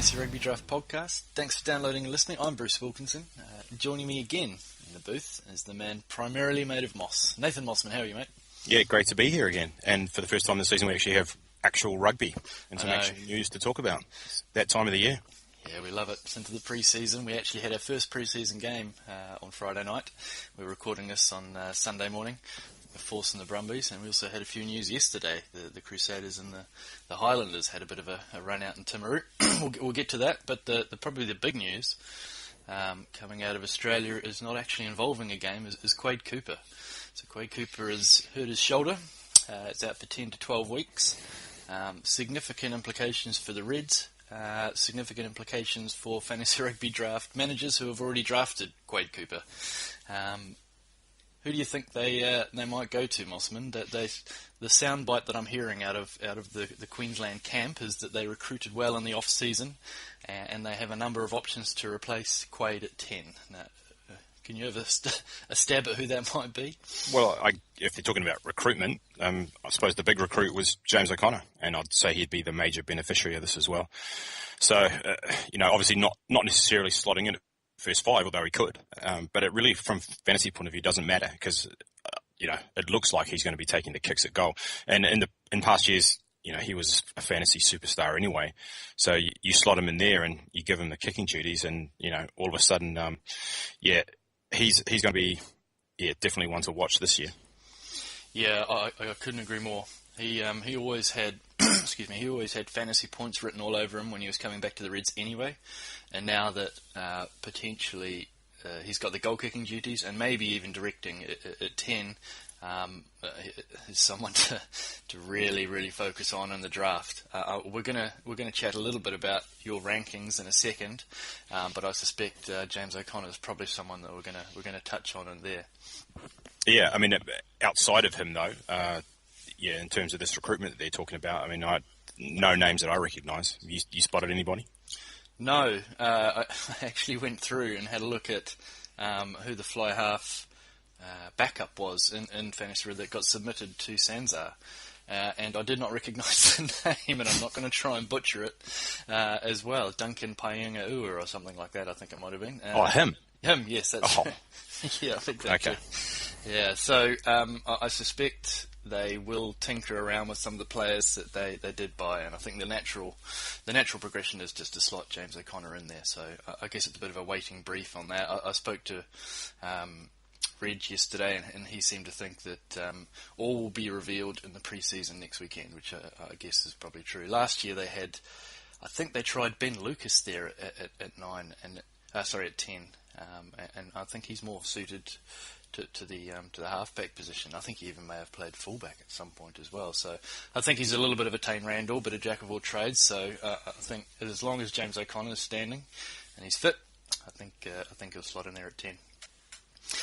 Fantasy Rugby Draft podcast. Thanks for downloading and listening. I'm Bruce Wilkinson. Joining me again in the booth is the man primarily made of moss, Nathan Mossman. How are you, mate? Yeah, great to be here again. And for the first time this season, we actually have actual rugby and some actual news to talk about. It's that time of the year. Yeah, we love it. It's into the pre-season. We actually had our first pre-season game on Friday night. We're recording this on Sunday morning. Force and the Brumbies, and we also had a few news yesterday. The Crusaders and the Highlanders had a bit of a run out in Timaru. we'll get to that, but probably the big news coming out of Australia is not actually involving a game, is Quade Cooper. So Quade Cooper has hurt his shoulder. It's out for 10 to 12 weeks. Significant implications for the Reds. Significant implications for Fantasy Rugby Draft managers who have already drafted Quade Cooper. Who do you think they might go to, Mossman? The soundbite that I'm hearing out of the Queensland camp is that they recruited well in the off season, and they have a number of options to replace Quade at 10. Now, can you have a stab at who that might be? Well, if you're talking about recruitment, I suppose the big recruit was James O'Connor, and I'd say he'd be the major beneficiary of this as well. So, obviously not necessarily slotting in first five, although he could. But it really, from fantasy point of view, doesn't matter because, it looks like he's going to be taking the kicks at goal. And in past years, he was a fantasy superstar anyway. So you slot him in there and you give him the kicking duties and, all of a sudden, he's going to be, definitely one to watch this year. Yeah, I couldn't agree more. He always had, he always had fantasy points written all over him when he was coming back to the Reds anyway. And now that potentially he's got the goal-kicking duties and maybe even directing at 10, is someone to really, really focus on in the draft. We're gonna chat a little bit about your rankings in a second, but I suspect James O'Connor is probably someone that we're gonna touch on in there. Yeah, I mean, outside of him though, in terms of this recruitment that they're talking about, I mean, no names that I recognise. You spotted anybody? No, I actually went through and had a look at who the fly half backup was in Fantasy that got submitted to Sanzar, and I did not recognise the name, and I'm not going to try and butcher it as well. Duncan Paiunga-Ua or something like that, I think it might have been. Him? Him, yes, that's right. Yeah, I think that's okay. Yeah, so I suspect they will tinker around with some of the players that they did buy, and I think the natural progression is just to slot James O'Connor in there. So I guess it's a bit of a waiting brief on that. I spoke to Reg yesterday, and he seemed to think that all will be revealed in the pre-season next weekend, which I guess is probably true. Last year I think they tried Ben Lucas there at 9 and at 10, and I think he's more suited to the halfback position. I think he even may have played fullback at some point as well. So I think he's a little bit of a Tane Randall, but a jack of all trades. So I think as long as James O'Connor is standing and he's fit, I think he'll slot in there at 10.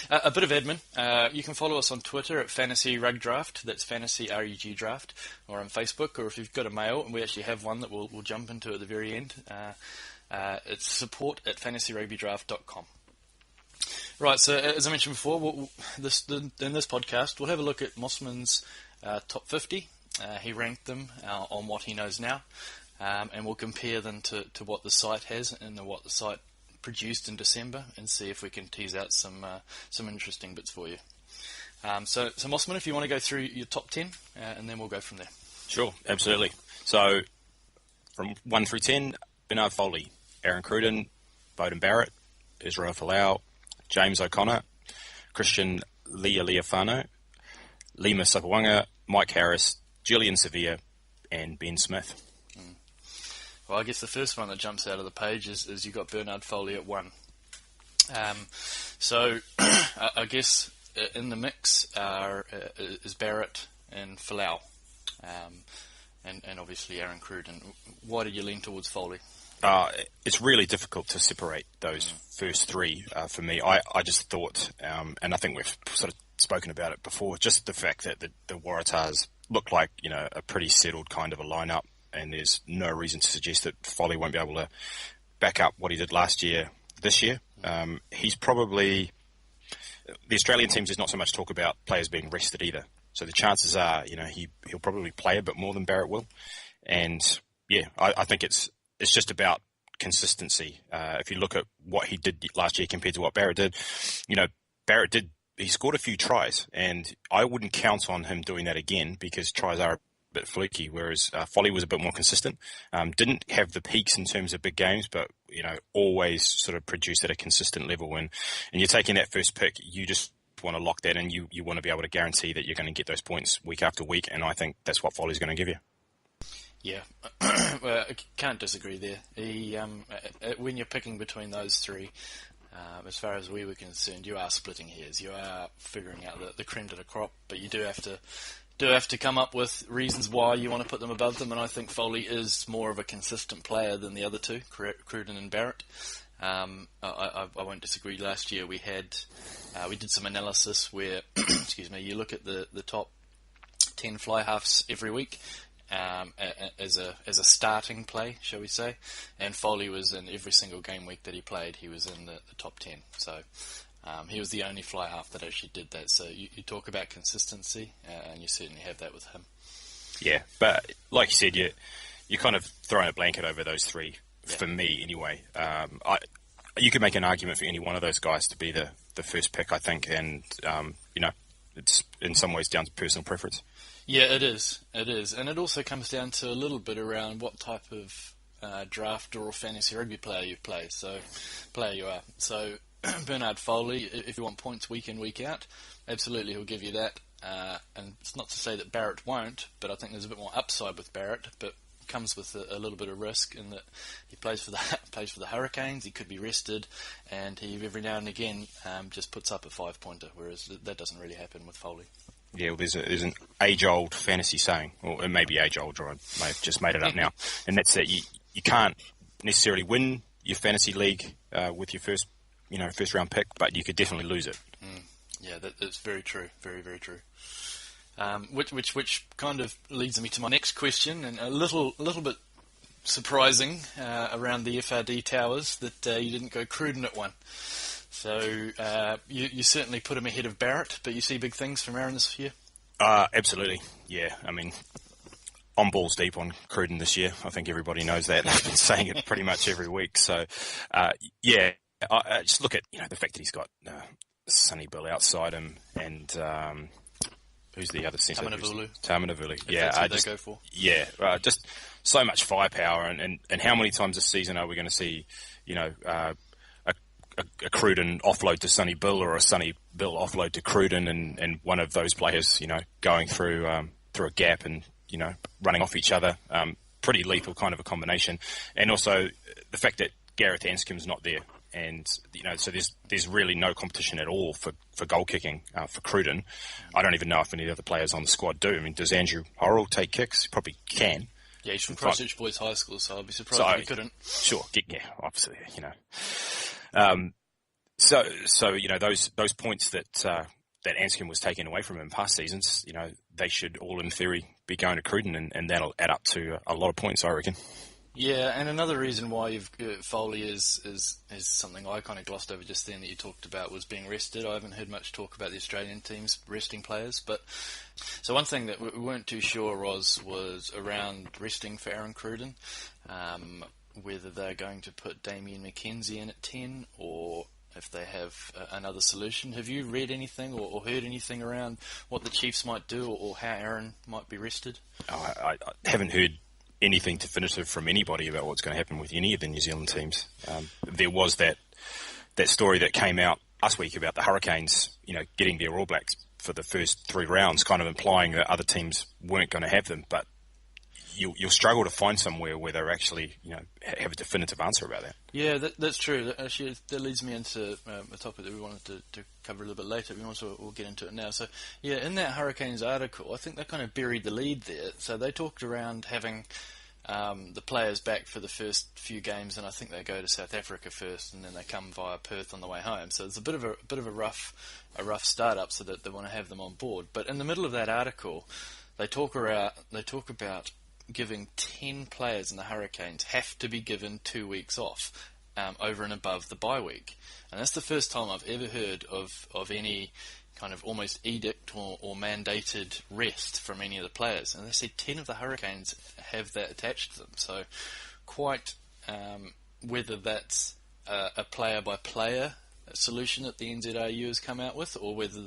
A bit of admin. You can follow us on Twitter at Fantasy Rug Draft. That's Fantasy RUG Draft, or on Facebook, or if you've got a mail, and we actually have one that we'll jump into at the very end. It's support@fantasyrugbydraft.com. Right, so as I mentioned before, in this podcast, we'll have a look at Mossman's top 50. He ranked them on what he knows now, and we'll compare them to what the site has and what the site produced in December, and see if we can tease out some interesting bits for you. So Mossman, if you want to go through your top 10, and then we'll go from there. Sure, absolutely. So from 1 through 10, Bernard Foley, Aaron Cruden, Beauden Barrett, Israel Folau, James O'Connor, Christian Lealiafano, Lima Sapawanga, Mike Harris, Julian Sevilla, and Ben Smith. Well, I guess the first one that jumps out of the page is you got Bernard Foley at 1. So I guess in the mix is Barrett and Folau, and obviously Aaron Cruden. Why did you lean towards Foley? It's really difficult to separate those first three for me. I just thought, and I think we've sort of spoken about it before, just the fact that the Waratahs look like a pretty settled kind of a lineup, and there's no reason to suggest that Foley won't be able to back up what he did last year this year. He's probably, the Australian teams, there's not so much talk about players being rested either. So the chances are, he'll probably play a bit more than Barrett will. And yeah, I think it's just about consistency. If you look at what he did last year compared to what Barrett did, he scored a few tries, and I wouldn't count on him doing that again because tries are a bit fluky, whereas Foley was a bit more consistent. Didn't have the peaks in terms of big games, but always sort of produced at a consistent level. And you're taking that first pick, you just want to lock that in. You want to be able to guarantee that you're going to get those points week after week, and I think that's what Foley's going to give you. Yeah, well, I can't disagree there. When you're picking between those three, as far as we were concerned, you are splitting hairs. You are figuring out the creme de la crop, but you do have to come up with reasons why you want to put them above them. And I think Foley is more of a consistent player than the other two, Cruden and Barrett. I won't disagree. Last year we did some analysis where, excuse me, you look at the top 10 fly halves every week. As a starting play, shall we say, and Foley was in every single game week that he played. He was in the top 10, so he was the only fly half that actually did that. So you talk about consistency, and you certainly have that with him. Yeah, but like you said, you're kind of throwing a blanket over those three, for me anyway. You could make an argument for any one of those guys to be the first pick, I think, and it's in some ways down to personal preference. Yeah, it is, and it also comes down to a little bit around what type of drafter or fantasy rugby player you are. So Bernard Foley, if you want points week in, week out, absolutely he'll give you that. And it's not to say that Barrett won't, but I think there's a bit more upside with Barrett, but comes with a little bit of risk in that he plays for the Hurricanes. He could be rested, and he every now and again just puts up a 5-pointer, whereas that doesn't really happen with Foley. Yeah, well, there's an age-old fantasy saying, or it may be age-old, or I may have just made it up now, and that's that you can't necessarily win your fantasy league with your first round pick, but you could definitely lose it. Yeah, that's very true, very, very true. Which kind of leads me to my next question, and a little bit surprising around the FRD towers that you didn't go Cruden at one. So you certainly put him ahead of Barrett, but you see big things from Aaron this year? Absolutely, yeah. I mean, I'm balls deep on Cruden this year. I think everybody knows that. I've been saying it pretty much every week. So, I just look at the fact that he's got Sonny Bill outside him, and who's the other centre? Tamanavulu. Yeah, that's who they go for. Yeah, just so much firepower, and how many times this season are we going to see, a Cruden offload to Sonny Bill or a Sonny Bill offload to Cruden, and one of those players, going through a gap and running off each other. Pretty lethal kind of a combination, and also the fact that Gareth Anscombe's not there, and so there's really no competition at all for goal kicking for Cruden. I don't even know if any of the other players on the squad do. I mean, does Andrew Horrell take kicks? He probably can. Yeah, he's from Christchurch Boys High School, so I'd be surprised if he couldn't. Sure, yeah, obviously, those points that Anscombe was taken away from him in past seasons, they should all in theory be going to Cruden, and that'll add up to a lot of points, I reckon. Yeah, and another reason why Foley is something I kind of glossed over just then that you talked about was being rested. I haven't heard much talk about the Australian teams resting players, but so one thing that we weren't too sure was around resting for Aaron Cruden, whether they're going to put Damien McKenzie in at 10 or if they have another solution. Have you read anything or heard anything around what the Chiefs might do or how Aaron might be rested? I haven't heard anything definitive from anybody about what's going to happen with any of the New Zealand teams. There was that story that came out last week about the Hurricanes, getting their All Blacks for the first 3 rounds, kind of implying that other teams weren't going to have them, but you'll struggle to find somewhere where they're actually, have a definitive answer about that. Yeah, that's true. Actually, that leads me into a topic that we wanted to cover a little bit later. We'll get into it now. So, yeah, in that Hurricanes article, I think they kind of buried the lead there. So they talked around having the players back for the first few games, and I think they go to South Africa first, and then they come via Perth on the way home. So it's a bit of a rough start-up, so that they want to have them on board. But in the middle of that article, they talk about giving 10 players in the Hurricanes have to be given 2 weeks off over and above the bye week. And that's the first time I've ever heard of any kind of almost edict or mandated rest from any of the players. And they said 10 of the Hurricanes have that attached to them. So quite whether that's a player-by-player solution that the NZRU has come out with, or whether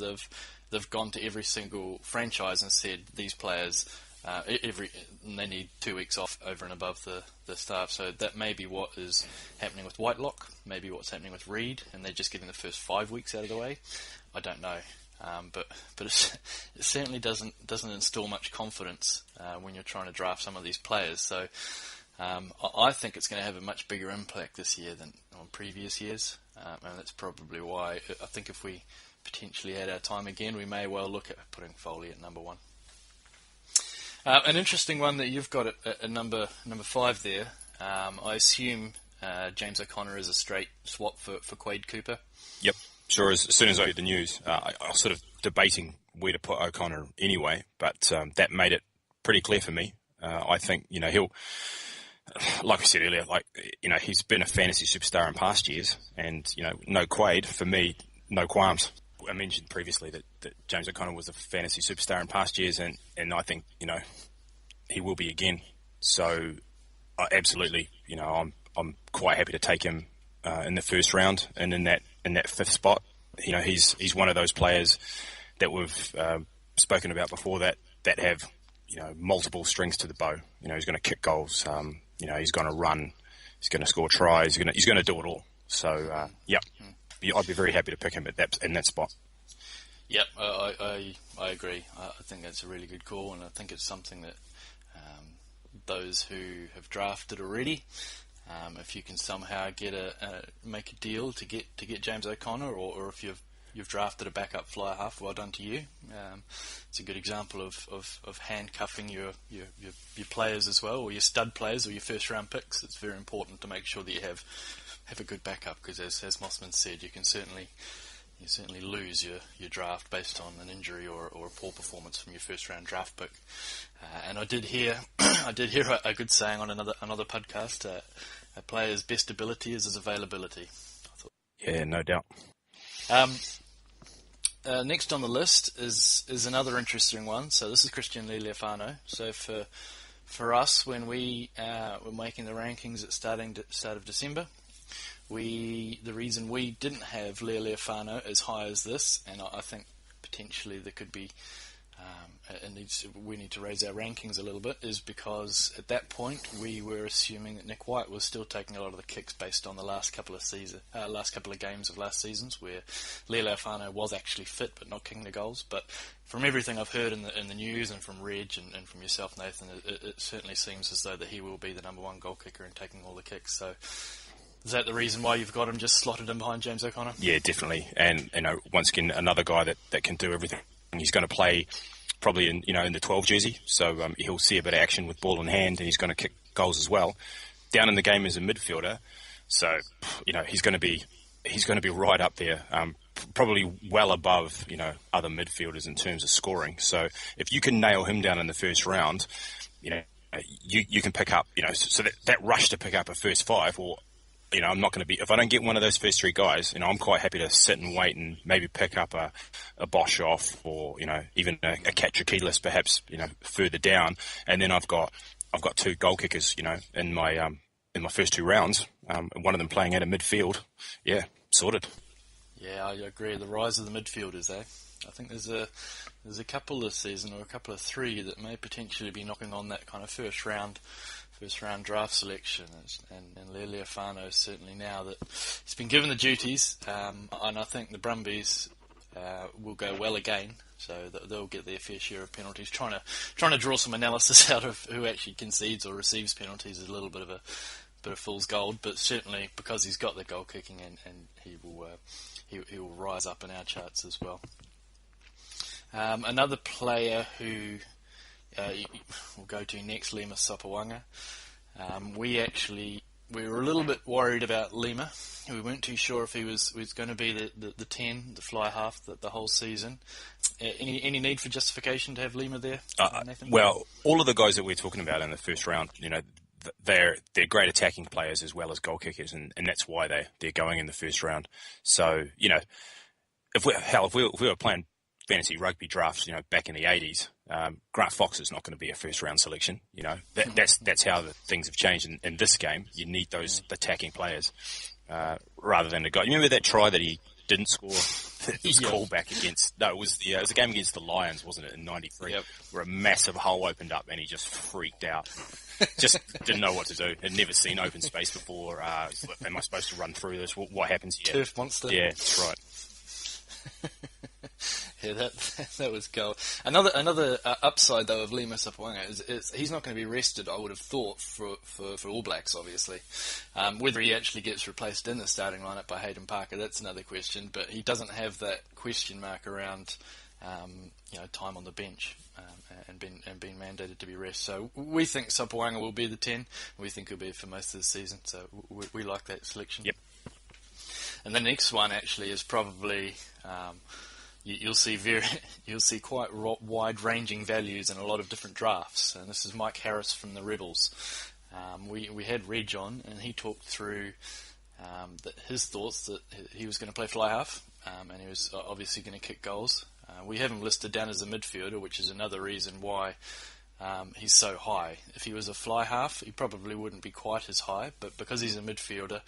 they've gone to every single franchise and said these players they need 2 weeks off over and above the staff. So that may be what is happening with Whitelock, maybe what's happening with Reed, and they're just getting the first 5 weeks out of the way. I don't know, but it certainly doesn't instill much confidence when you're trying to draft some of these players. So I think it's going to have a much bigger impact this year than on previous years, and that's probably why I think if we potentially had our time again, we may well look at putting Foley at number 1. An interesting one that you've got at number 5 there. I assume James O'Connor is a straight swap for Quade Cooper. Yep, sure. As soon as I heard the news, I was sort of debating where to put O'Connor anyway, but that made it pretty clear for me. I think he'll, like I said earlier, he's been a fantasy superstar in past years, and no Quade for me, no qualms. I mentioned previously that James O'Connor was a fantasy superstar in past years, and I think he will be again. So absolutely, I'm quite happy to take him in the first round and in that 5th spot. He's one of those players that we've spoken about before that have multiple strings to the bow. He's going to kick goals. He's going to run. He's going to score tries. He's going to do it all. So yeah. I'd be very happy to pick him in that spot. Yep, I agree. I think that's a really good call, and I think it's something that those who have drafted already, if you can somehow make a deal to get James O'Connor, or if you've drafted a backup fly half, well done to you. It's a good example of handcuffing your players as well, or your stud players, or your first round picks. It's very important to make sure that you have a good backup, because as Mossman said, you certainly lose your draft based on an injury or a poor performance from your first round draft pick. And I did hear a good saying on another podcast: a player's best ability is his availability. Yeah, no doubt. Next on the list is another interesting one. So this is Christian Lealiifano. So for us, when we were making the rankings at start of December, the reason we didn't have Lealiifano as high as this, and I think potentially there could be we need to raise our rankings a little bit, is because at that point we were assuming that Nick White was still taking a lot of the kicks based on the last couple of games of last seasons, where Lealiifano was actually fit but not kicking the goals. But from everything I've heard in the news and from Reg and from yourself, Nathan, it certainly seems as though that he will be the number 1 goal kicker and taking all the kicks. So is that the reason why you've got him just slotted in behind James O'Connor? Yeah, definitely. And once again, another guy that can do everything. He's going to play probably in the 12 jersey, so he'll see a bit of action with ball in hand, and he's going to kick goals as well. Down in the game as a midfielder, so he's going to be right up there, probably well above other midfielders in terms of scoring. So if you can nail him down in the first round, you can pick up so that rush to pick up a first 5, or I'm not going to be, if I don't get one of those first 3 guys, I'm quite happy to sit and wait and maybe pick up a Bosch off, or even a Katrakilis perhaps further down, and then I've got 2 goal kickers in my first 2 rounds, one of them playing out of midfield. Yeah, sorted. Yeah, I agree. The rise of the midfielders, I think there's a couple this season, or a couple of 3, that may potentially be knocking on that kind of first round draft selection, and Lealiifano is certainly, now that he's been given the duties, and I think the Brumbies will go well again, so they'll get their fair share of penalties. Trying to draw some analysis out of who actually concedes or receives penalties is a little bit of fool's gold, but certainly because he's got the goal kicking, and he will rise up in our charts as well. Another player who we'll go to next, Lima Sopawanga. We were a little bit worried about Lima. We weren't too sure if he was going to be the 10, the fly half, the whole season. Any need for justification to have Lima there, Nathan? Well, all of the guys that we're talking about in the first round, they're great attacking players as well as goal kickers, and that's why they're going in the first round. So if we were playing fantasy rugby drafts, back in the 80s, Grant Fox is not going to be a first round selection. That's how the things have changed in this game. You need those attacking players rather than a guy. You remember that try that he didn't score? It was called back against. No, it was a game against the Lions, wasn't it, in '93, where a massive hole opened up and he just freaked out. Just didn't know what to do. Had never seen open space before. Am I supposed to run through this? What happens here? Turf monster. Yeah, that's right. Yeah, that was gold. Another upside though of Lima Sopoaga is he's not going to be rested. I would have thought for All Blacks, obviously. Whether he actually gets replaced in the starting lineup by Hayden Parker, that's another question. But he doesn't have that question mark around time on the bench and being mandated to be rest. So we think Sopoaga will be the 10. We think he'll be for most of the season. So we like that selection. Yep. And the next one actually is probably. You'll see quite wide-ranging values in a lot of different drafts, and this is Mike Harris from the Rebels. We had Reg on, and he talked through his thoughts that he was going to play fly half, and he was obviously going to kick goals. We have him listed down as a midfielder, which is another reason why he's so high. If he was a fly half, he probably wouldn't be quite as high, but because he's a midfielder,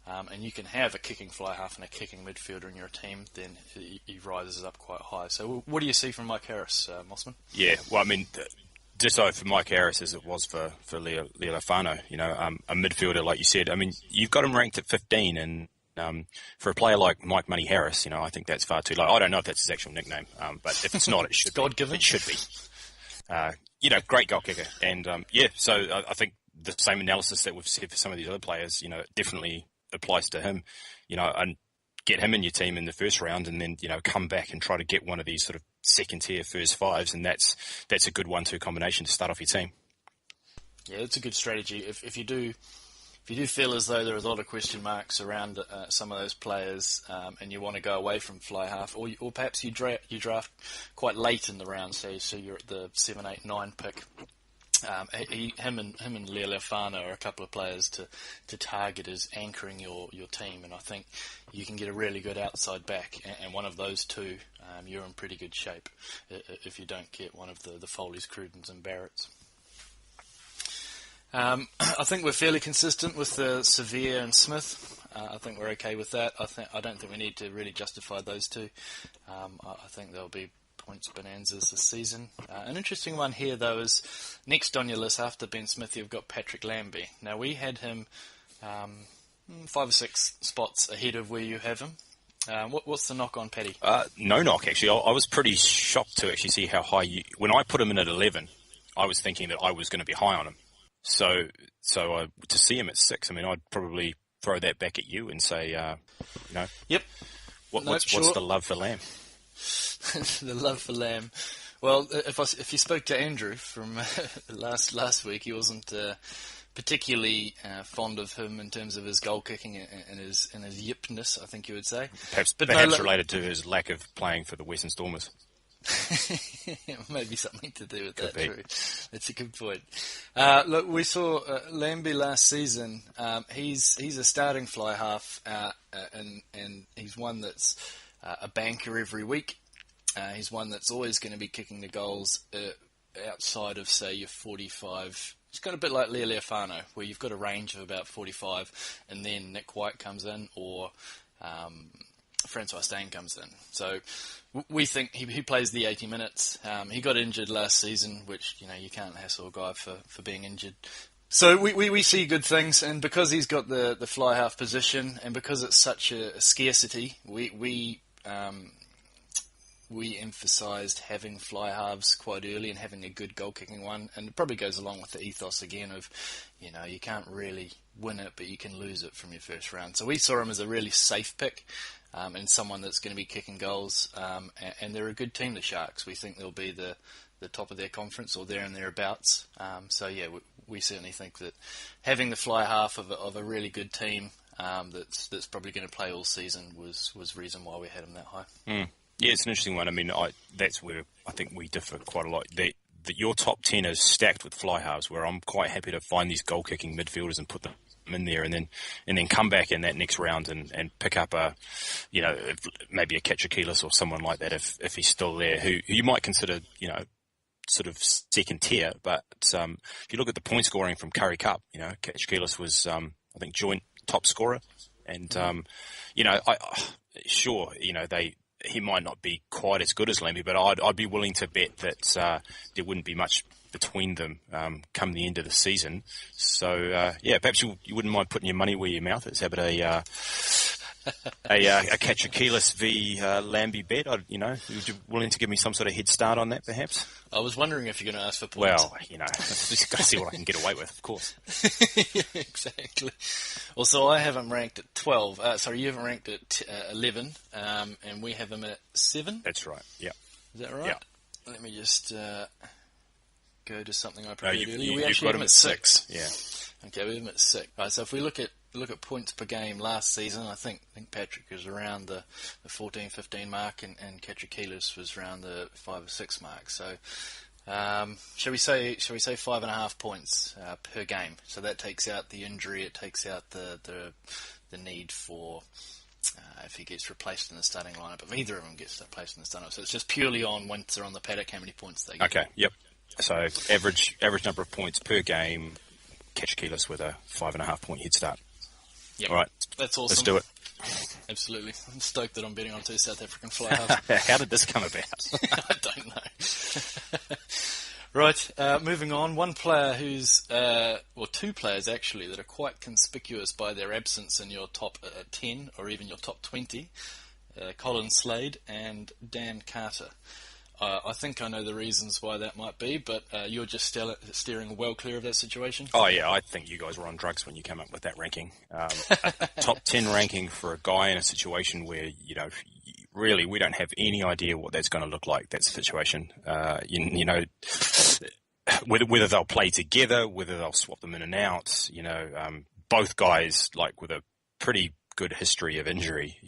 and you can have a kicking fly half and a kicking midfielder in your team, then he rises up quite high. So what do you see from Mike Harris, Mossman? Yeah, well, I mean, ditto for Mike Harris as it was for Leo Lafano, a midfielder, like you said. I mean, you've got him ranked at 15, and for a player like Mike Money Harris, I think that's far too low. I don't know if that's his actual nickname, but if it's not, it should God-given. It should be. Great goal kicker. And, so I think the same analysis that we've said for some of these other players, definitely applies to him, and get him in your team in the first round and then, come back and try to get one of these sort of second-tier first fives, and that's a good 1-2 combination to start off your team. Yeah, it's a good strategy. If you do feel as though there are a lot of question marks around some of those players, and you want to go away from fly half, or perhaps you draft quite late in the round, so you're at the 7, 8, 9 pick. Him and Leo Lafana are a couple of players to target as anchoring your team, and I think you can get a really good outside back, and one of those two, you're in pretty good shape if you don't get one of the Foleys, Crudens and Barretts. I think we're fairly consistent with the Severe and Smith. I think we're okay with that. I don't think we need to really justify those two. I think there'll be points bonanzas this season. An interesting one here, though, is next on your list after Ben Smith, you've got Patrick Lambie. Now, we had him 5 or 6 spots ahead of where you have him. What's the knock on Paddy? No knock, actually. I was pretty shocked to actually see how high when I put him in at 11, I was thinking that I was going to be high on him. So to see him at 6, I mean, I'd probably throw that back at you and say, Yep. What's the love for Lamb? The love for Lamb. Well, if you spoke to Andrew from last week, he wasn't particularly fond of him in terms of his goal kicking and his yipness, I think you would say. Perhaps related to his lack of playing for the Western Stormers. Maybe something to do with that, true. That's a good point. Look, we saw Lambie last season. He's a starting fly half, and he's one that's a banker every week. He's one that's always going to be kicking the goals outside of, say, your 45. It's got a bit like Leo Leofano, where you've got a range of about 45, and then Nick White comes in, or Francois Stain comes in. So we think he plays the 80 minutes. He got injured last season, which, you can't hassle a guy for being injured. So we see good things, and because he's got the fly half position, and because it's such a scarcity, we emphasised having fly halves quite early and having a good goal kicking one, and it probably goes along with the ethos again of, you can't really win it, but you can lose it from your first round. So we saw him as a really safe pick, and someone that's going to be kicking goals, and they're a good team, the Sharks. We think they'll be the top of their conference or there and thereabouts. So yeah, we certainly think that having the fly half of a really good team that's probably going to play all season was reason why we had him that high. Yeah, it's an interesting one. I mean, that's where I think we differ quite a lot. that your top 10 is stacked with fly halves, where I'm quite happy to find these goal kicking midfielders and put them in there, and then come back in that next round and pick up maybe a Kachakilis or someone like that if he's still there, who you might consider, sort of second tier. But if you look at the point scoring from Curry Cup, Kachakilis was I think joint top scorer, and he might not be quite as good as Lambie, but I'd be willing to bet that there wouldn't be much between them come the end of the season. So perhaps you wouldn't mind putting your money where your mouth is. How about a Kachakilis v Lambie bet? Would you willing to give me some sort of head start on that, perhaps? I was wondering if you're going to ask for points. Well, just got to see what I can get away with, of course. Yeah, exactly. Well, so I have him ranked at 12. You have him ranked at 11, and we have him at 7. That's right. Yeah. Is that right? Yeah. Let me just go to something I prepared earlier. You've We actually got have him him at 6. Yeah. Okay, we have him at 6. Right, so if we look at points per game last season, I think Patrick was around the 14, 15 mark, and Kachakilis was around the 5 or 6 mark. So, shall we say 5.5 points per game? So that takes out the injury, it takes out the need for if he gets replaced in the starting lineup. If either of them gets replaced in the starting lineup, so it's just purely on once they're on the paddock, how many points they get. Okay. Yep. So average number of points per game. Kachakilis with a 5.5 point head start. Yep. All right. That's awesome. Let's do it. Absolutely. I'm stoked that I'm betting on 2 South African fly halves. How did this come about? I don't know. Right, moving on. One player or 2 players actually, that are quite conspicuous by their absence in your top 10 or even your top 20, Colin Slade and Dan Carter. I think I know the reasons why that might be, but you're just steering well clear of that situation? Oh, yeah, I think you guys were on drugs when you came up with that ranking. A top 10 ranking for a guy in a situation where, really we don't have any idea what that's going to look like, that situation. Whether they'll play together, whether they'll swap them in and out, both guys, with a pretty good history of injury.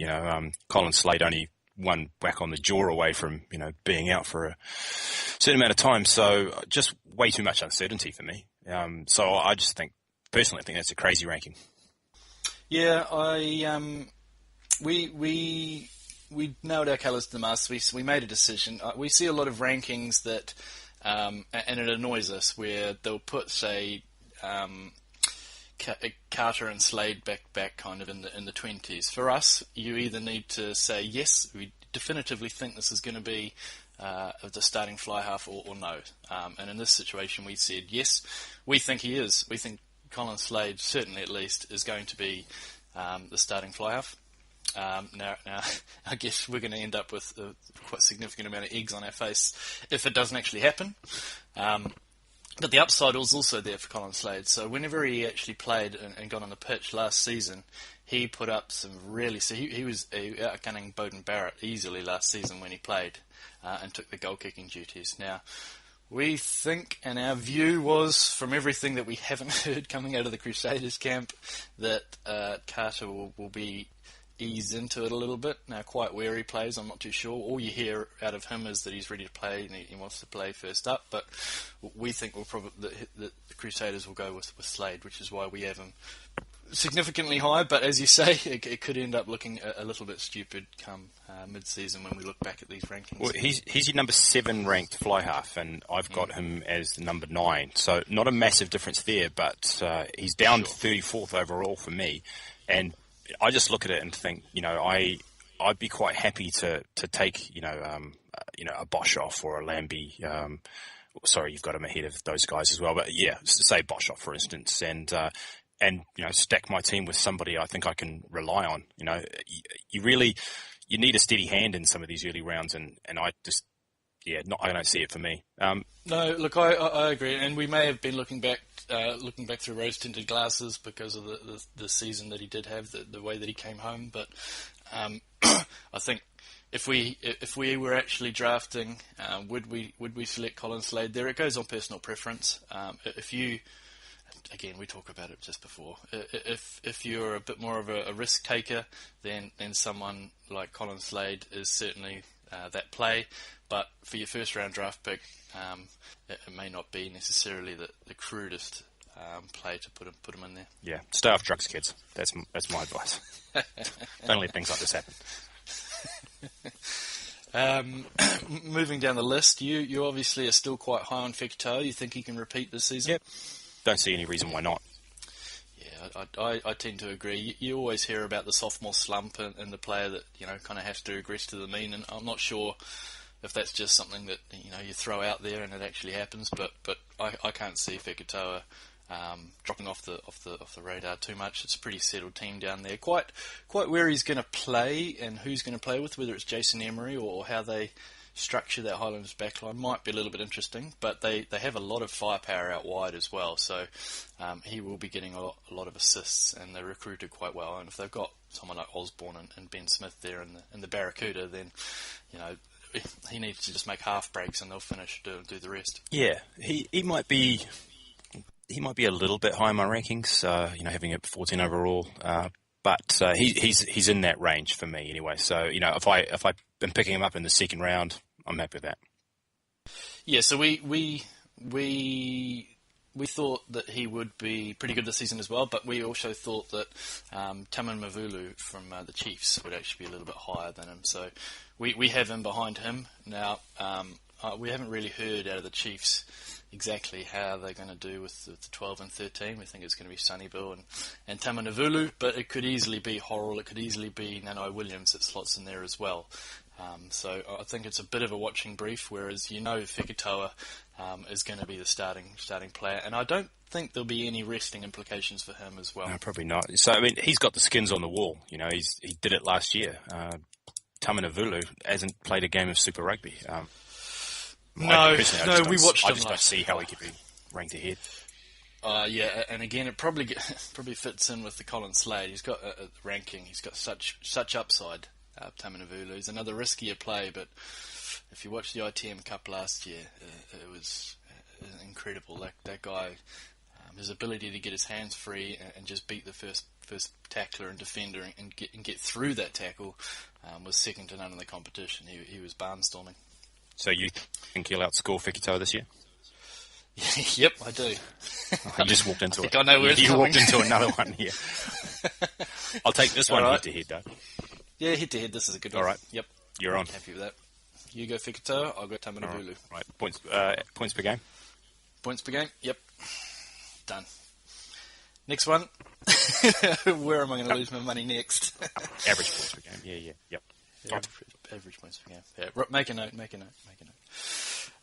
Colin Slade only one whack on the jaw away from, being out for a certain amount of time. So just way too much uncertainty for me. So I just personally think that's a crazy ranking. Yeah, we nailed our colours to the mast. We made a decision. We see a lot of rankings that, and it annoys us, where they'll put, say, Carter and Slade back kind of in the 20s. For us, you either need to say yes, we definitively think this is going to be the starting fly half, or no. And in this situation, we said yes, we think he is. We think Colin Slade, certainly at least, is going to be the starting fly half. Now, I guess we're going to end up with a quite significant amount of eggs on our face if it doesn't actually happen. But the upside was also there for Colin Slade. So whenever he actually played and got on the pitch last season, he put up some really... So he was outgunning Bowden Barrett easily last season when he played and took the goal-kicking duties. Now, we think, and our view was, from everything that we haven't heard coming out of the Crusaders camp, that Carter will be eased into it a little bit. Now, quite where he plays, I'm not too sure. All you hear out of him is that he's ready to play and he wants to play first up. But we think that the Crusaders will go with Slade, which is why we have him significantly high. But as you say, it could end up looking a little bit stupid come mid-season when we look back at these rankings. Well, he's your number 7 ranked fly half, and I've got him as the number 9. So not a massive difference there, but he's down 34th overall for me. And I just look at it and think, I'd be quite happy to take, a Boshoff or a Lambie. Sorry, you've got him ahead of those guys as well. But yeah, say Boshoff, for instance, and stack my team with somebody I think I can rely on. You need a steady hand in some of these early rounds, and I just, I don't see it for me. No, look, I agree, and we may have been looking back through rose-tinted glasses because of the season that he did have, the way that he came home. But I think if we were actually drafting, would we select Colin Slade? There, it goes on personal preference. If you, again, we talked about it just before. If you're a bit more of a risk taker, then someone like Colin Slade is certainly that play. But for your first round draft pick, it may not be necessarily the crudest play to put him in there. Yeah, stay off drugs, kids. That's my advice. Don't let things like this happen. Moving down the list, you obviously are still quite high on Fekitoa. You think he can repeat this season? Yep. Don't see any reason why not. Yeah, I tend to agree. You always hear about the sophomore slump and the player that kind of has to regress to the mean, and I'm not sure if that's just something that you throw out there and it actually happens. But I can't see Fekitoa dropping off the radar too much. It's a pretty settled team down there. Quite where he's going to play and who's going to play with, whether it's Jason Emery or how they structure that Highlanders backline, might be a little bit interesting. But they have a lot of firepower out wide as well, so he will be getting a lot of assists, and they're recruited quite well. And if they've got someone like Osborne and Ben Smith there in the Barracuda, then he needs to just make half breaks and they'll finish do the rest. Yeah, he might be. He might be a little bit high in my rankings, having it 14 overall, but he's in that range for me anyway. So if I've been picking him up in the second round, I'm happy with that. Yeah, so we thought that he would be pretty good this season as well, but we also thought that Taman Mavulu from the Chiefs would actually be a little bit higher than him. So we have him behind him now. We haven't really heard out of the Chiefs exactly how they're going to do with the 12 and 13. We think it's going to be Sunnybill and Tamanavulu, but it could easily be Horrell, it could easily be Nanai Williams that slots in there as well. So I think it's a bit of a watching brief, whereas Fekitoa is going to be the starting player, and I don't think there'll be any resting implications for him as well. No, probably not. So I mean, he's got the skins on the wall. He did it last year. Tamanavulu hasn't played a game of Super Rugby. No, we watched him. I just don't see how he could be ranked ahead. Yeah, and again, it probably fits in with the Colin Slade. He's got a ranking. He's got such upside. Tamanavulu is another riskier play, but if you watch the ITM Cup last year, it was incredible. That guy, his ability to get his hands free and just beat the first tackler and defender and get through that tackle was second to none in the competition. He was barnstorming. So you think he'll outscore Fekitoa this year? Yep, I do. You just walked into it. I know where it's coming. Walked into another one here. I'll take this one head to head, though. Yeah, head to head. This is a good one. All right. Yep. You're on. Happy with that. You go Fekitoa, I'll go Tamanavulu. Right. Points per game? Points per game? Yep. Done. Next one. Where am I going to lose my money next? Average points per game. Yeah. Yep. Average points per game. Yeah. Make a note.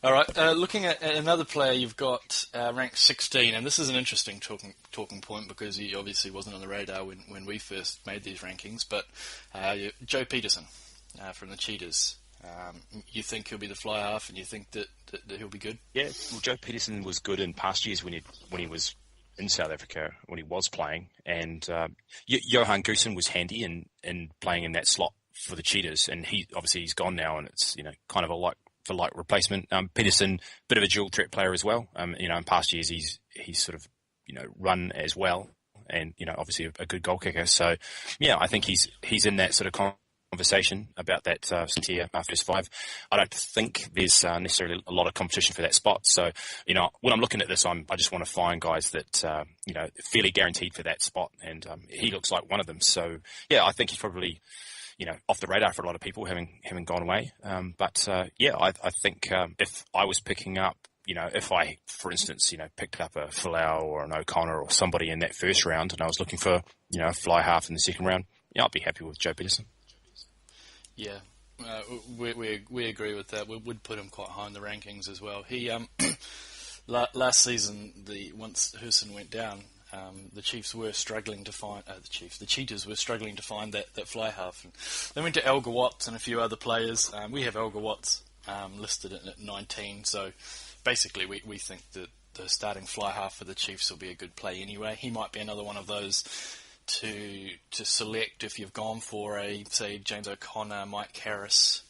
All right. Looking at another player, you've got ranked 16, and this is an interesting talking point because he obviously wasn't on the radar when we first made these rankings. But Joe Peterson from the Cheetahs. You think he'll be the fly half, and you think that he'll be good? Yeah. Well, Joe Peterson was good in past years when he was in South Africa, when he was playing, and Johan Goosen was handy in playing in that slot for the Cheetahs, and he's gone now, and it's kind of a like for like replacement. Peterson, bit of a dual threat player as well. In past years he's sort of run as well, and obviously a good goal kicker. So yeah, I think he's in that sort of conversation about that tier first five. I don't think there's necessarily a lot of competition for that spot. So when I'm looking at this, I just want to find guys that fairly guaranteed for that spot, and he looks like one of them. So yeah, I think he's probably off the radar for a lot of people, having gone away. But I think if I was picking up, if I, for instance, picked up a Folau or an O'Connor or somebody in that first round, and I was looking for, a fly half in the second round, I'd be happy with Joe Peterson. Yeah, we agree with that. We would put him quite high in the rankings as well. He last season, once Hurson went down, the Chiefs were struggling to find the Cheetahs were struggling to find that fly half. And they went to Elgar Watts and a few other players. We have Elgar Watts listed at 19, so basically we think that the starting fly half for the Chiefs will be a good play anyway. He might be another one of those to select if you've gone for say James O'Connor, Mike Harris,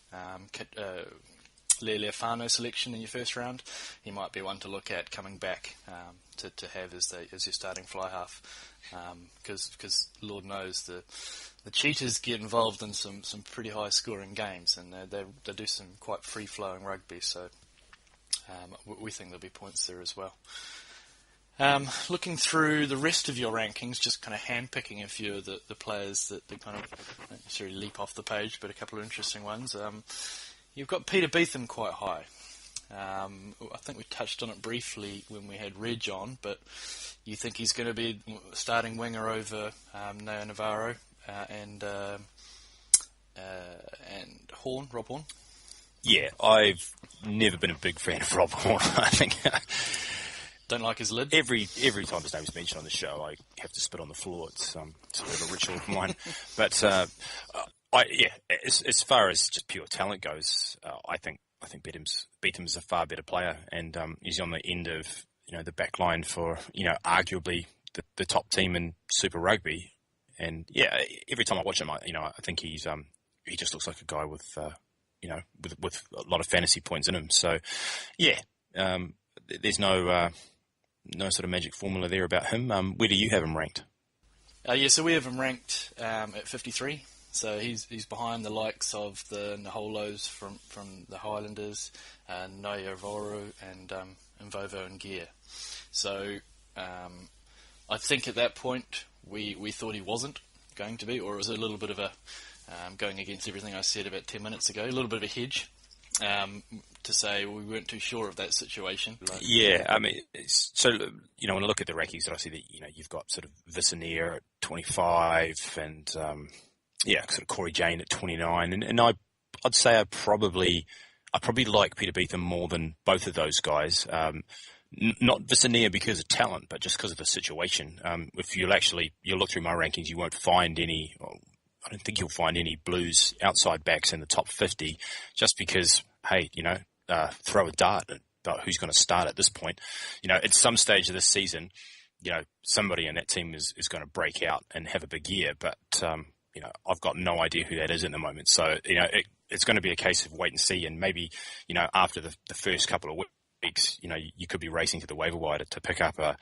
Lealiafano selection in your first round, he might be one to look at coming back to have as your starting fly half. Because Lord knows the Cheetahs get involved in some pretty high scoring games, and they do some quite free flowing rugby. So we think there'll be points there as well. Looking through the rest of your rankings, just kind of handpicking a few of the players that kind of don't necessarily leap off the page, but a couple of interesting ones. You've got Peter Beetham quite high. I think we touched on it briefly when we had Reg on, but you think he's going to be starting winger over Neo Navarro and Rob Horn? Yeah, I've never been a big fan of Rob Horn. I think don't like his lid. Every time his name is mentioned on the show, I have to spit on the floor. It's sort of a ritual of mine. But as far as just pure talent goes, I think Beetham's a far better player, and he's on the end of the back line for arguably the top team in Super Rugby. And yeah, every time I watch him, I think he just looks like a guy with with a lot of fantasy points in him. So yeah, there's no sort of magic formula there about him. Where do you have him ranked? So we have him ranked at 53. So he's behind the likes of the Nholos from the Highlanders, Noya Voru, and Mvovo and Gear. So I think at that point we thought he wasn't going to be, or it was a little bit of a going against everything I said about 10 minutes ago, a little bit of a hedge to say we weren't too sure of that situation. Yeah, I mean, when I look at the rankings, I see that you've got sort of Visanier at 25 and sort of Corey Jane at 29, and I'd say I probably like Peter Beetham more than both of those guys. Not Visanier because of talent, but just because of the situation. If you'll look through my rankings, you won't find any. Well, I don't think you'll find any Blues outside backs in the top 50, just because, hey, throw a dart about who's going to start at this point. At some stage of this season, somebody in that team is going to break out and have a big year, but I've got no idea who that is at the moment. So, it's going to be a case of wait and see, and maybe, after the first couple of weeks, you could be racing to the waiver wire to pick up a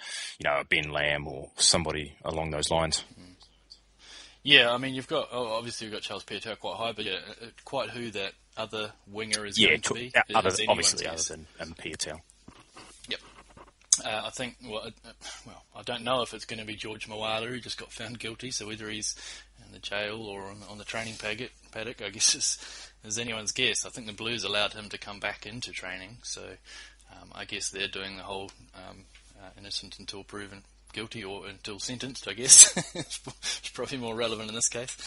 Ben Lamb or somebody along those lines. Yeah, I mean, obviously you've got Charles Piatel quite high, but quite who that other winger is going to be. Other than Piatel. Yep. I think, I don't know if it's going to be George Moala, who just got found guilty, so whether he's in the jail or on the training paddock, I guess is anyone's guess. I think the Blues allowed him to come back into training, so I guess they're doing the whole innocent until proven guilty, or until sentenced, I guess. It's probably more relevant in this case.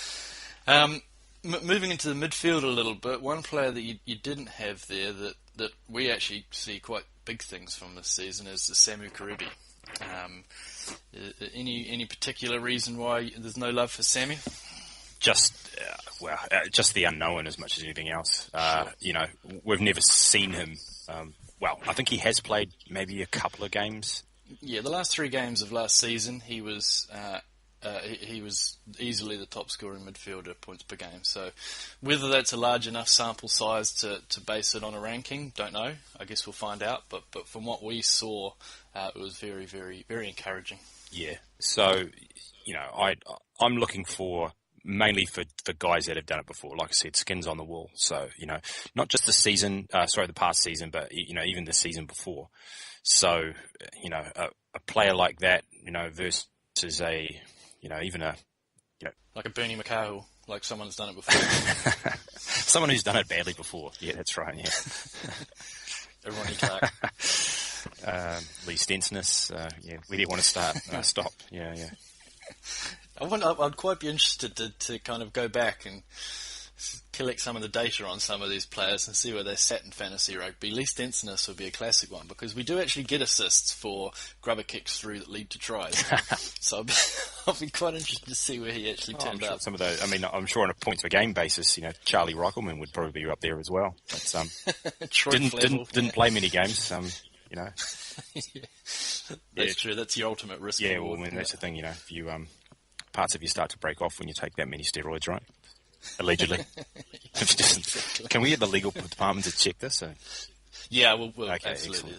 Moving into the midfield a little bit, one player that you didn't have there that we actually see quite big things from this season is the Samu Karibi. Any particular reason why there's no love for Samu? Just the unknown as much as anything else. Sure. We've never seen him. I think he has played maybe a couple of games. Yeah, the last 3 games of last season, he was easily the top scoring midfielder points per game. So whether that's a large enough sample size to base it on a ranking, don't know. I guess we'll find out. But from what we saw, it was very, very, very encouraging. Yeah. So, I'm looking mainly for the guys that have done it before. Like I said, skins on the wall. So, not just the past season, but, even the season before. So, a player like that, versus like a Bernie McCahill, like someone's done it before. Someone who's done it badly before. Yeah, that's right, yeah. Ronnie Clark. Lee Stensness, where do you want to start? Stop. Yeah. I'd quite be interested to kind of go back and collect some of the data on some of these players and see where they sat in fantasy rugby. Lee Stensness would be a classic one, because we do actually get assists for grubber kicks through that lead to tries. So I'll be quite interested to see where he actually turned up. Some of those, I'm sure on a points per game basis, Charlie Reichelman would probably be up there as well. But, didn't play many games. Yeah. That's true. That's your ultimate risk. Yeah, well, that's the thing. If you parts of you start to break off when you take that many steroids, right? allegedly. Exactly. Can we get the legal department to check this? Yeah, we'll Okay, absolutely.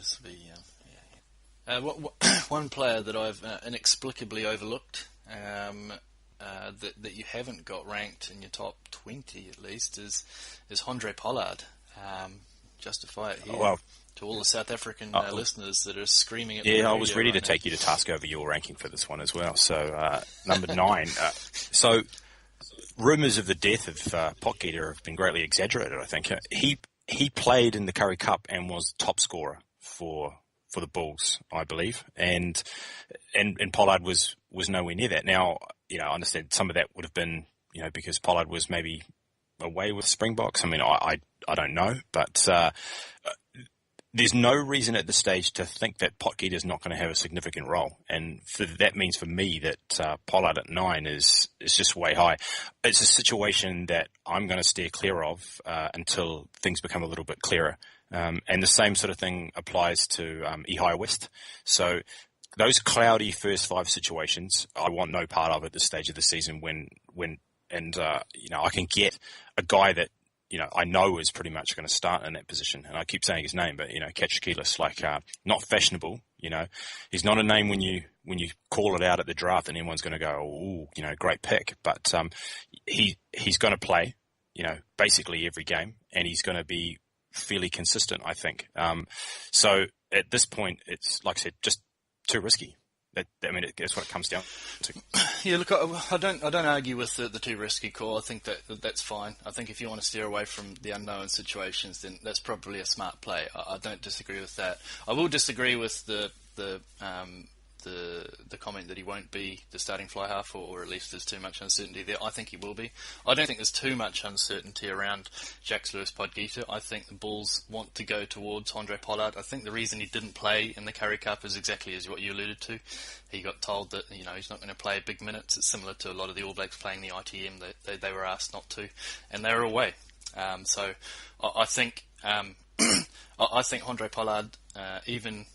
One player that I've inexplicably overlooked, that you haven't got ranked in your top 20 at least, is Andre Pollard. Justify it here. Well, to all the South African listeners that are screaming at the yeah, radio I was ready to right take you to task over your ranking for this one as well. So, number 9. So, rumours of the death of Potgieter have been greatly exaggerated, I think. He played in the Currie Cup and was top scorer for the Bulls, I believe. And Pollard was nowhere near that. Now, I understand some of that would have been, because Pollard was maybe away with Springboks. I mean, I don't know, but there's no reason at this stage to think that Potgieter is not going to have a significant role. And that means for me that Pollard at 9 is just way high. It's a situation that I'm going to steer clear of until things become a little bit clearer. And the same sort of thing applies to Ehai West. So those cloudy first 5 situations, I want no part of at this stage of the season I can get a guy that, I know is pretty much going to start in that position. And I keep saying his name, but, Katshikilis, not fashionable, he's not a name when you call it out at the draft and everyone's going to go, oh, great pick. But he's going to play, basically every game, and he's going to be fairly consistent, I think. So at this point, it's, like I said, just too risky. That's what it comes down to. Yeah, look, I don't argue with the too risky call. I think that's fine. I think if you want to steer away from the unknown situations, then that's probably a smart play. I don't disagree with that. I will disagree with the comment that he won't be the starting fly half, or at least there's too much uncertainty there. I think he will be. I don't think there's too much uncertainty around Jacques Louis Potgieter. I think the Bulls want to go towards Andre Pollard. I think the reason he didn't play in the Currie Cup is exactly as what you alluded to. He got told that he's not going to play big minutes. It's similar to a lot of the All Blacks playing the ITM. They were asked not to, and they were away. So I think I think Andre Pollard even.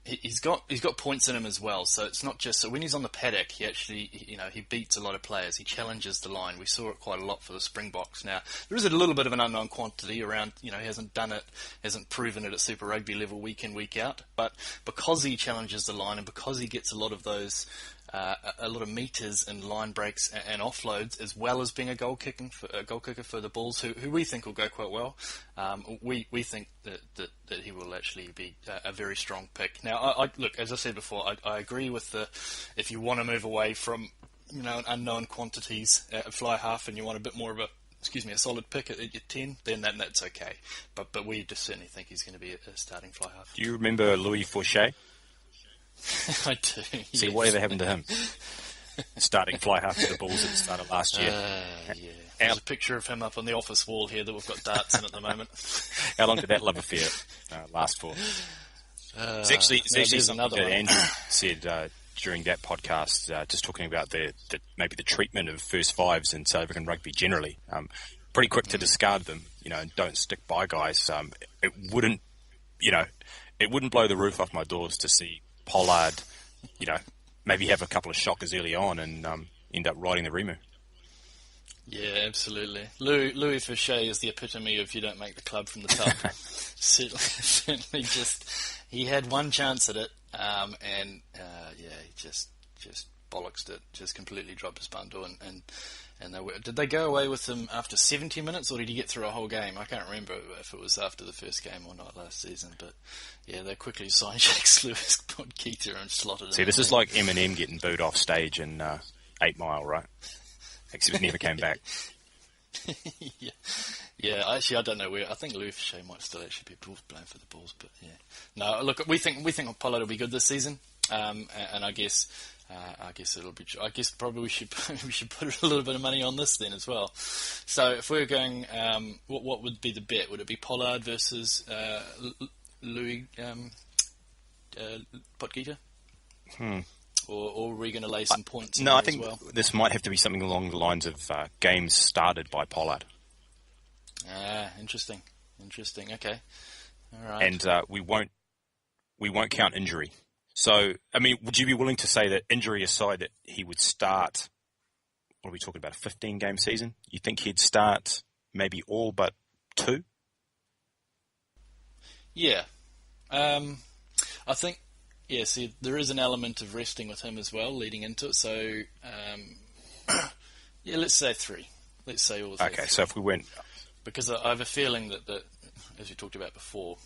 He's got points in him as well, so it's not just so when he's on the paddock, he actually he beats a lot of players. He challenges the line. We saw it quite a lot for the Springboks. Now there is a little bit of an unknown quantity around. He hasn't done it, hasn't proven it at Super Rugby level week in week out. But because he challenges the line and because he gets a lot of those. A lot of meters and line breaks and offloads, as well as being a goal kicker for the Bulls, who we think will go quite well. We think that he will actually be a very strong pick. Now, I look, as I said before, I agree with if you want to move away from unknown quantities at fly half and you want a bit more of a solid pick at your 10, then that's okay. But we just certainly think he's going to be a starting fly half. Do you remember Louis Fauché? I do. See, yes. whatever happened to him? Starting fly half for the Bulls at the start of last year. Yeah. There's a picture of him up on the office wall here that we've got darts in at the moment. How long did that love affair last for? It's actually something that Andrew said during that podcast, just talking about maybe the treatment of first fives in South African rugby generally. Pretty quick to discard them, and don't stick by guys. It wouldn't blow the roof off my doors to see Pollard, maybe have a couple of shockers early on and end up riding the Remu. Yeah, absolutely. Louis Fauché is the epitome of you don't make the club from the top. certainly he had one chance at it, and he just bollocksed it, just completely dropped his bundle, and did they go away with him after 70 minutes, or did he get through a whole game? I can't remember if it was after the first game or not last season, but yeah, they quickly signed Jacques Louis Potgieter and slotted him. See, this is like Eminem getting booed off stage in 8 Mile, right? Except he never came back. Yeah. Actually, I don't know where. I think Louis Fauché might still actually be playing for the Bulls, but yeah. No, look, we think Pollard will be good this season, and I guess it'll be. I guess probably we should put a little bit of money on this then as well. So if we're going, what would be the bet? Would it be Pollard versus Louis Potgieter? Or are we going to lay some points? No, I think this might have to be something along the lines of games started by Pollard. Interesting. Okay, all right. And we won't count injury. So, I mean, would you be willing to say that injury aside, that he would start what are we talking about, a 15-game season? You think he'd start maybe all but 2? Yeah. I think, see, there is an element of resting with him as well leading into it. So, let's say 3. Let's say all 3. Okay, so if we went... Because I have a feeling that as we talked about before,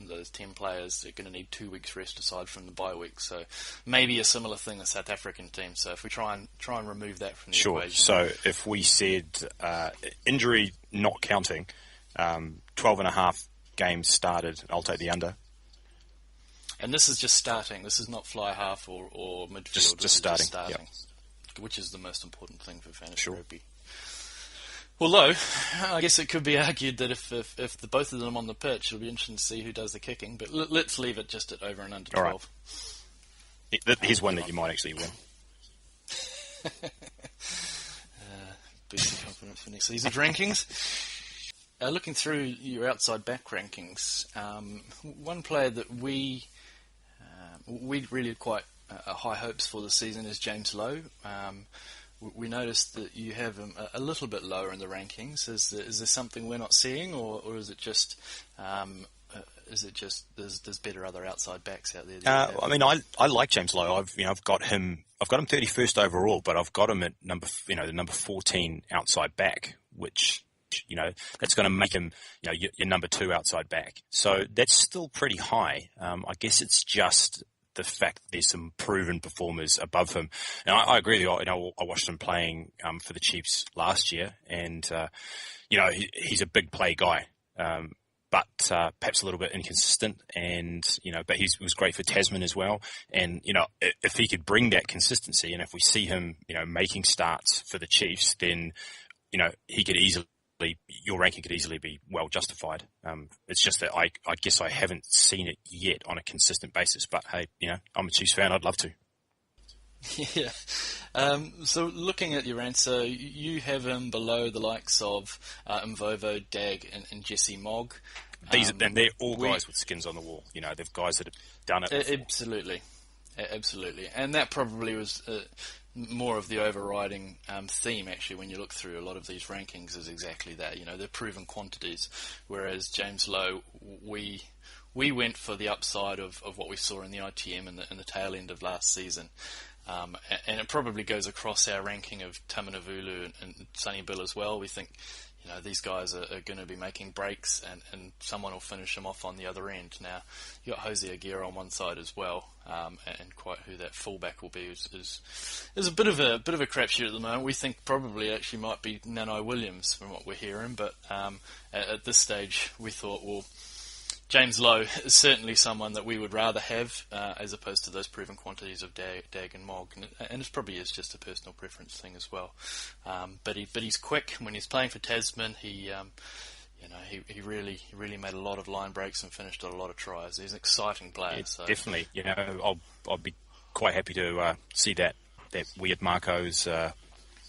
those 10 players are going to need 2 weeks rest aside from the bye week. So maybe a similar thing the South African team. So if we try and remove that from the equation. Sure. So if we said injury not counting, 12 and a half games started, I'll take the under. And this is just starting. This is not fly half or midfield. Just starting. Yep. Which is the most important thing for fantasy rugby. Although, I guess it could be argued that if the both of them on the pitch, it'll be interesting to see who does the kicking. But let's leave it just at over and under 12. Right. Here's one that you might actually win. Boosting confidence for next season's rankings. Looking through your outside back rankings, one player that we really had quite high hopes for this season is James Lowe. We noticed that you have him a little bit lower in the rankings. Is there something we're not seeing, or is it just there's better other outside backs out there? I like James Lowe. I've got him 31st overall, but I've got him at the number 14 outside back, which that's going to make him your number 2 outside back. So that's still pretty high. I guess it's just the fact that there's some proven performers above him. And I agree with you. I watched him playing for the Chiefs last year, and he's a big play guy, but perhaps a little bit inconsistent. And but he was great for Tasman as well. And if he could bring that consistency, and if we see him making starts for the Chiefs, then he could easily. Your ranking could easily be well justified. It's just that I guess I haven't seen it yet on a consistent basis. But hey, I'm a Chiefs fan. I'd love to. Yeah. So looking at your answer, you have him below the likes of Mvovo, Dag, and Jesse Mogg. And they're all guys with skins on the wall. They've guys that have done it before. Absolutely. And that probably was more of the overriding theme, actually, when you look through a lot of these rankings, is exactly that. They're proven quantities, whereas James Lowe, we went for the upside of what we saw in the ITM in the tail end of last season. And it probably goes across our ranking of Tamanavulu and Sonny Bill as well. We think, these guys are going to be making breaks, and someone will finish them off on the other end. Now, you got Jose Aguirre on one side as well, and quite who that fullback will be is a bit of a crapshoot at the moment. We think probably actually might be Nanai Williams from what we're hearing, but at this stage we thought, well, James Lowe is certainly someone that we would rather have as opposed to those proven quantities of Dag and Mogg, and it probably is just a personal preference thing as well. But he's quick when he's playing for Tasman. He really made a lot of line breaks and finished a lot of tries. He's an exciting player. Yeah, so. Definitely. I'll be quite happy to see that weird Marco's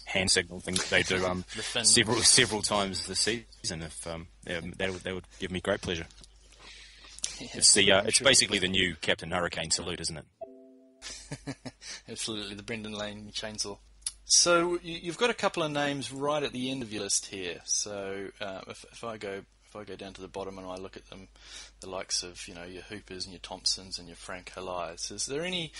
hand signal thing that they do several times this season. If that would give me great pleasure. Yes, it's basically the new Captain Hurricane salute, isn't it? Absolutely, the Brendan Lane chainsaw. So you've got a couple of names right at the end of your list here. So if I go down to the bottom and I look at them, the likes of your Hoopers and your Thompsons and your Frank Elias, is there any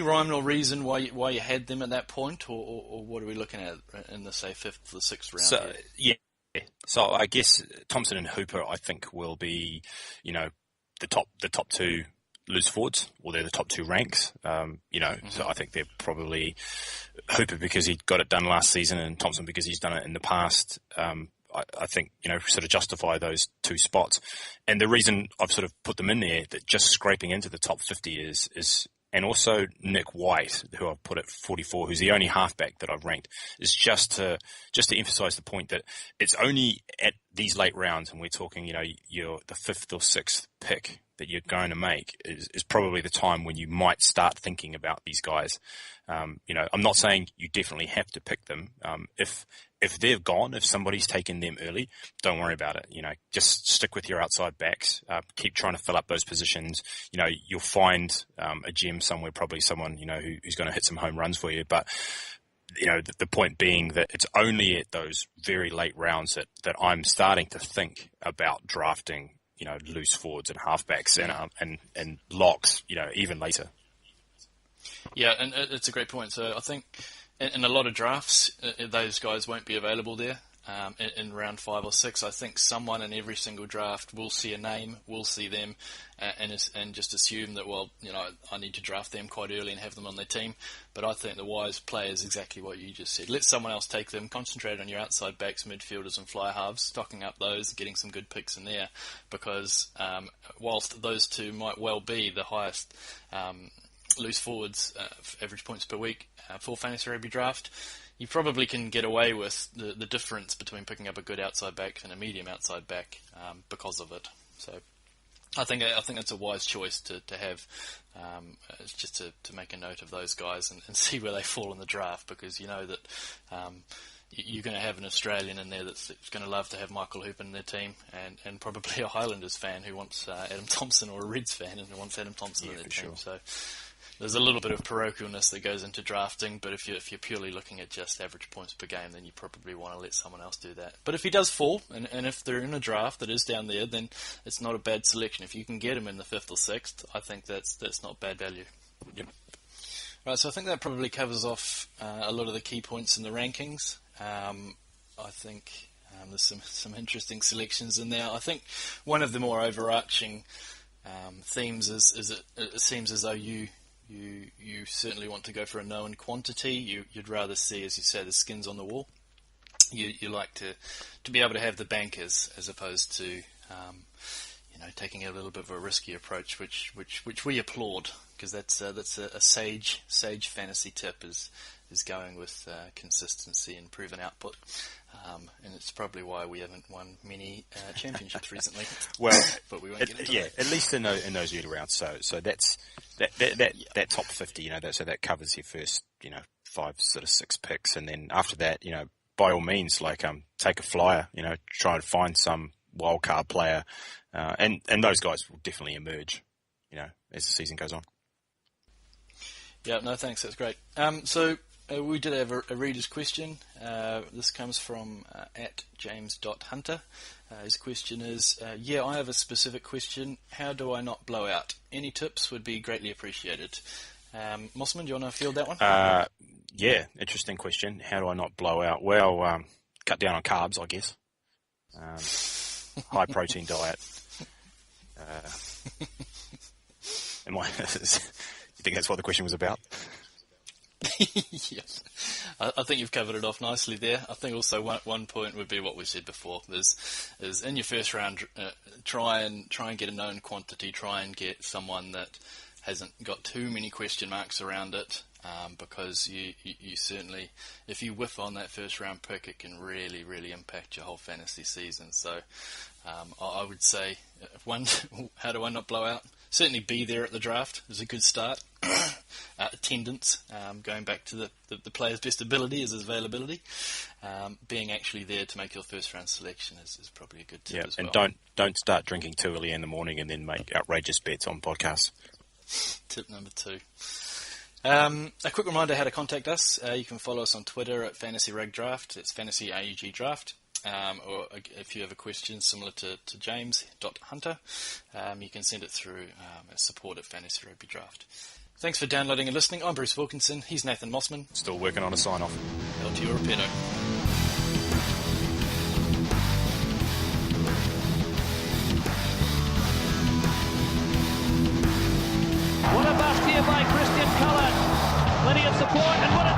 rhyme or reason why you had them at that point, or what are we looking at in the say 5th or 6th round? So here? Yeah. So I guess Thompson and Hooper, I think, will be the top 2 loose forwards, or they're the top 2 ranks. So I think they're probably Hooper because he got it done last season, and Thompson because he's done it in the past. I think sort of justify those 2 spots. And the reason I've sort of put them in there, that just scraping into the top 50 is and also Nick White, who I've put at 44, who's the only halfback that I've ranked, is just to emphasise the point that it's only at these late rounds, and we're talking, the 5th or 6th pick that you're going to make is probably the time when you might start thinking about these guys. I'm not saying you definitely have to pick them. If they're gone, if somebody's taken them early, don't worry about it. Just stick with your outside backs. Keep trying to fill up those positions. You'll find a gem somewhere, probably someone who's going to hit some home runs for you. But the point being that it's only at those very late rounds that I'm starting to think about drafting, loose forwards and halfbacks and locks, even later. Yeah, and it's a great point. So I think in a lot of drafts, those guys won't be available there. In round 5 or 6, I think someone in every single draft will see a name, will see them, and just assume that, I need to draft them quite early and have them on their team. But I think the wise play is exactly what you just said. Let someone else take them, concentrate on your outside backs, midfielders and fly halves, stocking up those, getting some good picks in there, because whilst those two might well be the highest loose forwards, average points per week for Fantasy Rugby Draft, you probably can get away with the difference between picking up a good outside back and a medium outside back because of it. So I think that's a wise choice to have, just to make a note of those guys and see where they fall in the draft, because you know that you're going to have an Australian in there that's going to love to have Michael Hooper in their team, and probably a Highlanders fan who wants Adam Thompson, or a Reds fan and who wants Adam Thompson in their team. Sure. So there's a little bit of parochialness that goes into drafting, but if you're purely looking at just average points per game, then you probably want to let someone else do that. But if he does fall, and if they're in a draft that is down there, then it's not a bad selection. If you can get him in the 5th or 6th, I think that's not bad value. Yep. Right, so I think that probably covers off a lot of the key points in the rankings. I think there's some interesting selections in there. I think one of the more overarching themes is it seems as though you certainly want to go for a known quantity. You'd rather see, as you say, the skins on the wall. You like to be able to have the bankers as opposed to taking a little bit of a risky approach, which we applaud, because that's a sage fantasy tip is going with consistency and proven output. And it's probably why we haven't won many championships recently. Well, but we won't get into that. At least in those early rounds. So that's that top 50. So that covers your first 5 sort of 6 picks, and then after that, by all means, take a flyer. Try and find some wild card player, and those guys will definitely emerge. As the season goes on. Yeah. No, thanks. That's great. So. We did have a reader's question. This comes from at james.hunter. His question is, I have a specific question. How do I not blow out? Any tips would be greatly appreciated. Mossman, do you want to field that one? Yeah, interesting question. How do I not blow out? Well, cut down on carbs, I guess. High protein diet. You think that's what the question was about? Yeah, I think you've covered it off nicely there. I think also one point would be what we said before. Is in your first round, try and get a known quantity. Try and get someone that hasn't got too many question marks around it, because you certainly, if you whiff on that first round pick, it can really, really impact your whole fantasy season. So I would say, how do I not blow out? Certainly be there at the draft is a good start. Attendance, going back to the player's best ability is his availability. Being actually there to make your first round selection is probably a good tip as well. And don't start drinking too early in the morning and then make outrageous bets on podcasts. Tip number 2. A quick reminder how to contact us. You can follow us on Twitter at Fantasy Rug Draft. It's Fantasy AUG Draft. Or if you have a question similar to James.Hunter, you can send it through support at Fantasy Rugby Draft. Thanks for downloading and listening. I'm Bruce Wilkinson. He's Nathan Mossman. Still working on a sign-off. El Tio Rapido. What a bust here by Christian Cullen. Plenty of support, and what a